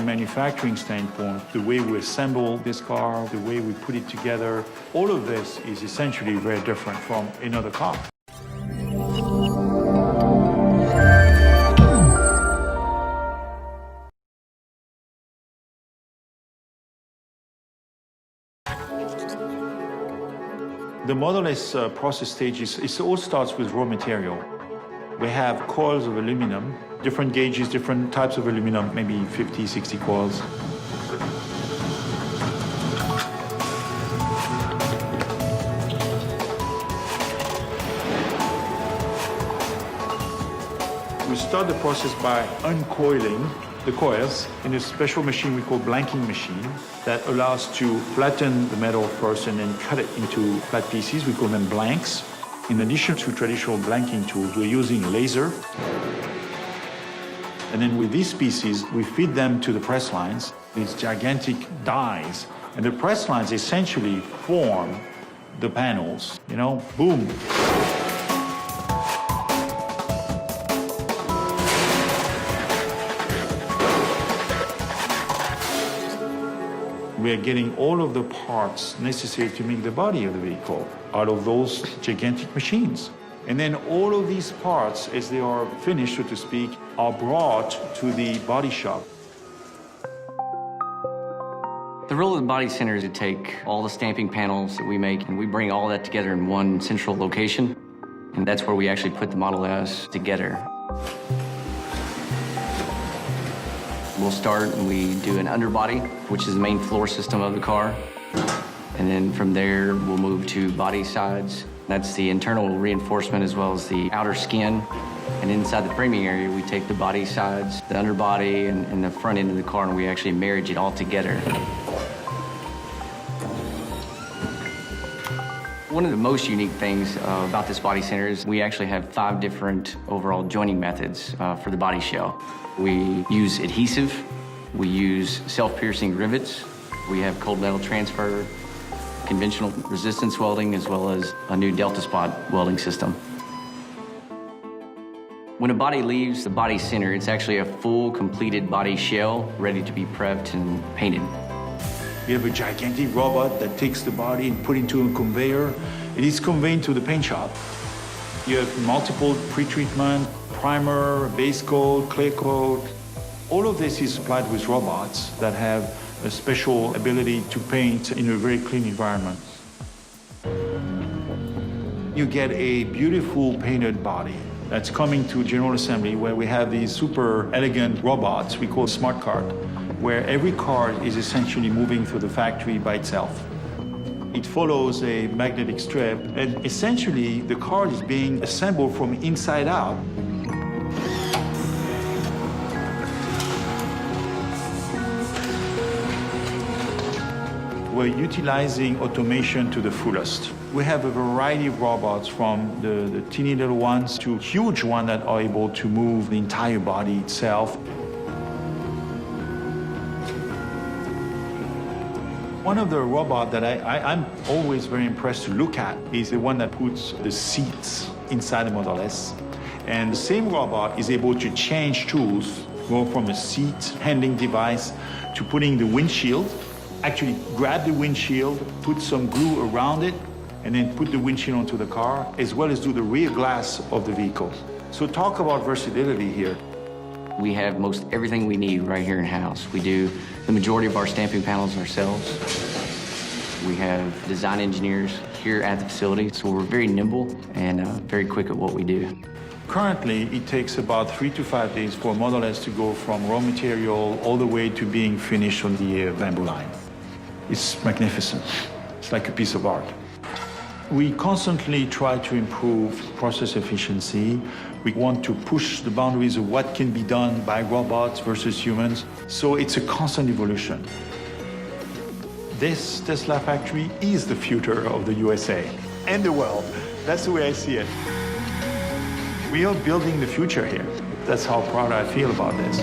manufacturing standpoint, the way we assemble this car, the way we put it together, all of this is essentially very different from another car. The Model S process stage it all starts with raw material. We have coils of aluminum, different gauges, different types of aluminum, maybe 50, 60 coils. We start the process by uncoiling the coils in a special machine we call blanking machine that allows to flatten the metal first and then cut it into flat pieces. We call them blanks. In addition to traditional blanking tools, we're using laser. And then with these pieces, we feed them to the press lines, these gigantic dies. And the press lines essentially form the panels, boom. We are getting all of the parts necessary to make the body of the vehicle out of those gigantic machines. And then all of these parts, as they are finished, so to speak, are brought to the body shop. The role of the body center is to take all the stamping panels that we make and we bring all that together in one central location. And that's where we actually put the Model S together. We'll start and we do an underbody, which is the main floor system of the car. And then from there, we'll move to body sides. That's the internal reinforcement as well as the outer skin. And inside the framing area, we take the body sides, the underbody, and the front end of the car, and we actually marriage it all together. One of the most unique things about this body center is we actually have 5 different overall joining methods for the body shell. We use adhesive, we use self-piercing rivets, we have cold metal transfer, conventional resistance welding, as well as a new delta spot welding system. When a body leaves the body center, it's actually a full, completed body shell ready to be prepped and painted. We have a gigantic robot that takes the body and put it into a conveyor. It is conveyed to the paint shop. You have multiple pre-treatment, primer, base coat, clear coat. All of this is supplied with robots that have a special ability to paint in a very clean environment. You get a beautiful painted body that's coming to General Assembly where we have these super elegant robots we call smart cart, where every cart is essentially moving through the factory by itself. It follows a magnetic strip, and essentially the cart is being assembled from inside out. We're utilizing automation to the fullest. We have a variety of robots, from the teeny little ones to huge ones that are able to move the entire body itself. One of the robots that I'm always very impressed to look at is the one that puts the seats inside the Model S. And the same robot is able to change tools, go from a seat handling device to putting the windshield, actually grab the windshield, put some glue around it, and then put the windshield onto the car, as well as do the rear glass of the vehicle. So talk about versatility here. We have most everything we need right here in-house. We do the majority of our stamping panels ourselves. We have design engineers here at the facility, so we're very nimble and very quick at what we do. Currently, it takes about 3 to 5 days for a Model S to go from raw material all the way to being finished on the bamboo line. It's magnificent. It's like a piece of art. We constantly try to improve process efficiency. We want to push the boundaries of what can be done by robots versus humans. So it's a constant evolution. This Tesla factory is the future of the USA and the world. That's the way I see it. We are building the future here. That's how proud I feel about this.